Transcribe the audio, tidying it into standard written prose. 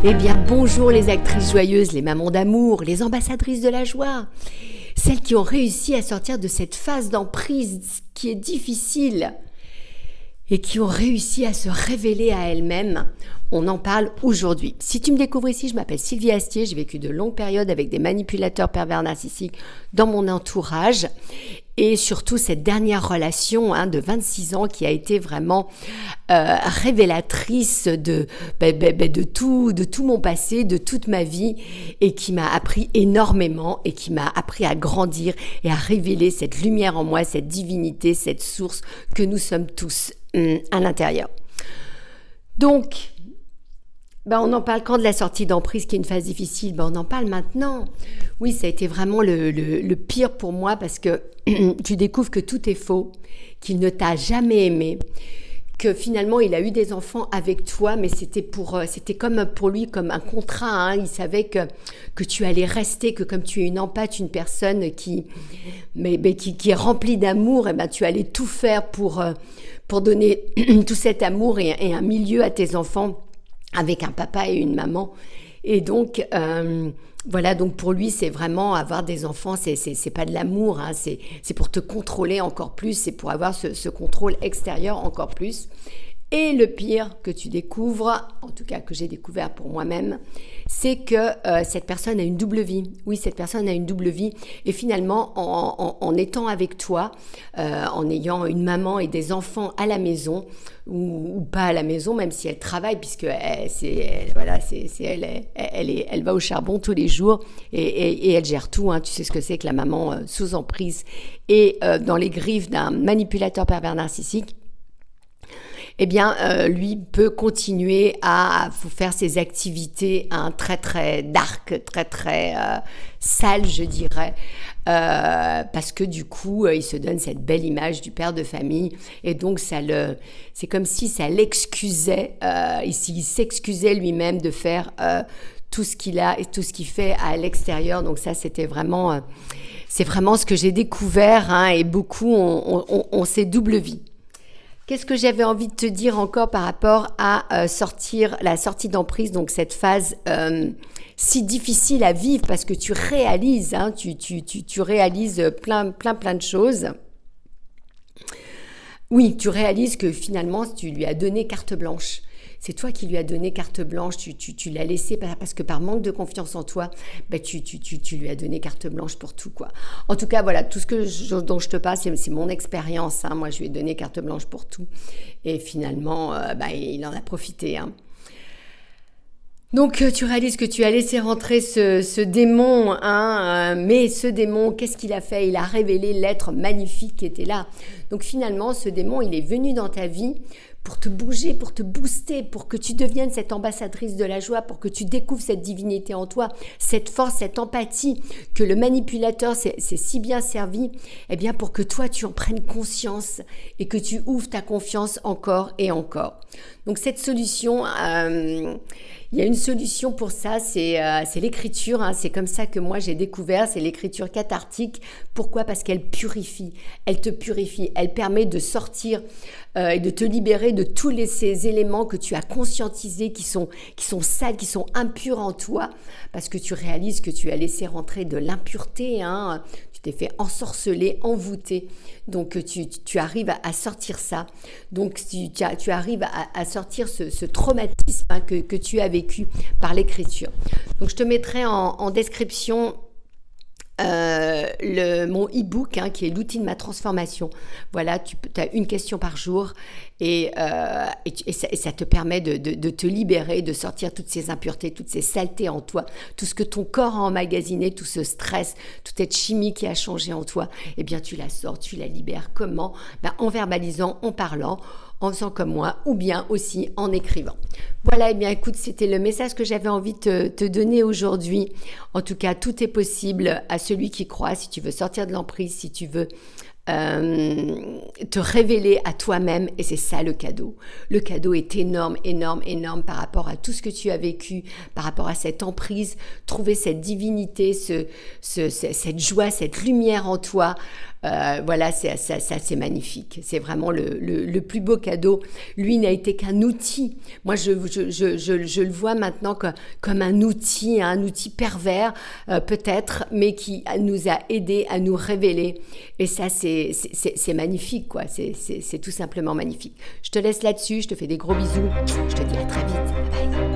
Eh bien, bonjour les actrices joyeuses, les mamans d'amour, les ambassadrices de la joie, celles qui ont réussi à sortir de cette phase d'emprise qui est difficile et qui ont réussi à se révéler à elles-mêmes. On en parle aujourd'hui. Si tu me découvres ici, je m'appelle Sylvie Astier, j'ai vécu de longues périodes avec des manipulateurs pervers narcissiques dans mon entourage et surtout cette dernière relation de 26 ans qui a été vraiment révélatrice de tout mon passé, de toute ma vie et qui m'a appris énormément et qui m'a appris à grandir et à révéler cette lumière en moi, cette divinité, cette source que nous sommes tous à l'intérieur. Donc, on en parle quand de la sortie d'emprise, qui est une phase difficile, on en parle maintenant. Oui, ça a été vraiment le pire pour moi parce que tu découvres que tout est faux, qu'il ne t'a jamais aimé, que finalement il a eu des enfants avec toi, mais c'était comme pour lui comme un contrat. Il savait que tu allais rester, que comme tu es une empathe, une personne qui est remplie d'amour, tu allais tout faire pour donner tout cet amour et un milieu à tes enfants avec un papa et une maman. Et donc voilà, donc pour lui c'est vraiment avoir des enfants, c'est pas de l'amour, c'est pour te contrôler encore plus, c'est pour avoir ce contrôle extérieur encore plus. Et le pire que tu découvres, en tout cas que j'ai découvert pour moi-même, c'est que cette personne a une double vie. Oui, cette personne a une double vie. Et finalement, en étant avec toi, en ayant une maman et des enfants à la maison, ou pas à la maison, même si elle travaille, puisque elle va au charbon tous les jours et elle gère tout. Tu sais ce que c'est que la maman sous emprise et dans les griffes d'un manipulateur pervers narcissique. Eh bien, lui peut continuer à faire ses activités très très dark, très très sales, je dirais, parce que du coup, il se donne cette belle image du père de famille, et donc c'est comme si ça l'excusait, il s'excusait lui-même de faire tout ce qu'il a et tout ce qu'il fait à l'extérieur. Donc ça, c'est vraiment ce que j'ai découvert, et beaucoup ont ces doubles vies. Qu'est-ce que j'avais envie de te dire encore par rapport à la sortie d'emprise, donc cette phase si difficile à vivre parce que tu réalises, tu réalises plein de choses. Oui, tu réalises que finalement tu lui as donné carte blanche. C'est toi qui lui as donné carte blanche, tu l'as laissé parce que par manque de confiance en toi, tu lui as donné carte blanche pour tout, quoi. En tout cas, voilà, tout dont je te parle, c'est mon expérience. Moi, je lui ai donné carte blanche pour tout. Et finalement, il en a profité. Donc, tu réalises que tu as laissé rentrer ce démon, mais ce démon, qu'est-ce qu'il a fait ? Il a révélé l'être magnifique qui était là. Donc, finalement, ce démon, il est venu dans ta vie pour te bouger, pour te booster, pour que tu deviennes cette ambassadrice de la joie, pour que tu découvres cette divinité en toi, cette force, cette empathie que le manipulateur s'est si bien servi, bien pour que toi tu en prennes conscience et que tu ouvres ta confiance encore et encore. Donc cette solution, il y a une solution pour ça, c'est l'écriture. C'est comme ça que moi j'ai découvert, c'est l'écriture cathartique. Pourquoi ? Parce qu'elle purifie, elle te purifie, elle permet de sortir et de te libérer de tous ces éléments que tu as conscientisés, qui sont sales, qui sont impurs en toi, parce que tu réalises que tu as laissé rentrer de l'impureté, tu t'es fait ensorceler, envoûter, donc tu arrives à sortir ça, donc tu arrives à sortir ce traumatisme que tu as vécu par l'écriture. Donc je te mettrai en description mon e-book qui est l'outil de ma transformation. Voilà, tu as une question par jour et ça te permet de te libérer, de sortir toutes ces impuretés, toutes ces saletés en toi, tout ce que ton corps a emmagasiné, tout ce stress, toute cette chimie qui a changé en toi, bien tu la sors, tu la libères. Comment ? En verbalisant, en parlant, en faisant comme moi, ou bien aussi en écrivant. Voilà, bien écoute, c'était le message que j'avais envie de te donner aujourd'hui. En tout cas, tout est possible à celui qui croit. Si tu veux sortir de l'emprise, si tu veux te révéler à toi-même, et c'est ça le cadeau. Le cadeau est énorme, énorme, énorme par rapport à tout ce que tu as vécu, par rapport à cette emprise, trouver cette divinité, cette joie, cette lumière en toi, Voilà, c'est magnifique. C'est vraiment le plus beau cadeau. Lui n'a été qu'un outil. Moi, je le vois maintenant comme un outil pervers, peut-être, mais qui nous a aidés à nous révéler. Et ça, c'est magnifique, quoi. C'est tout simplement magnifique. Je te laisse là-dessus. Je te fais des gros bisous. Je te dis à très vite. Bye bye.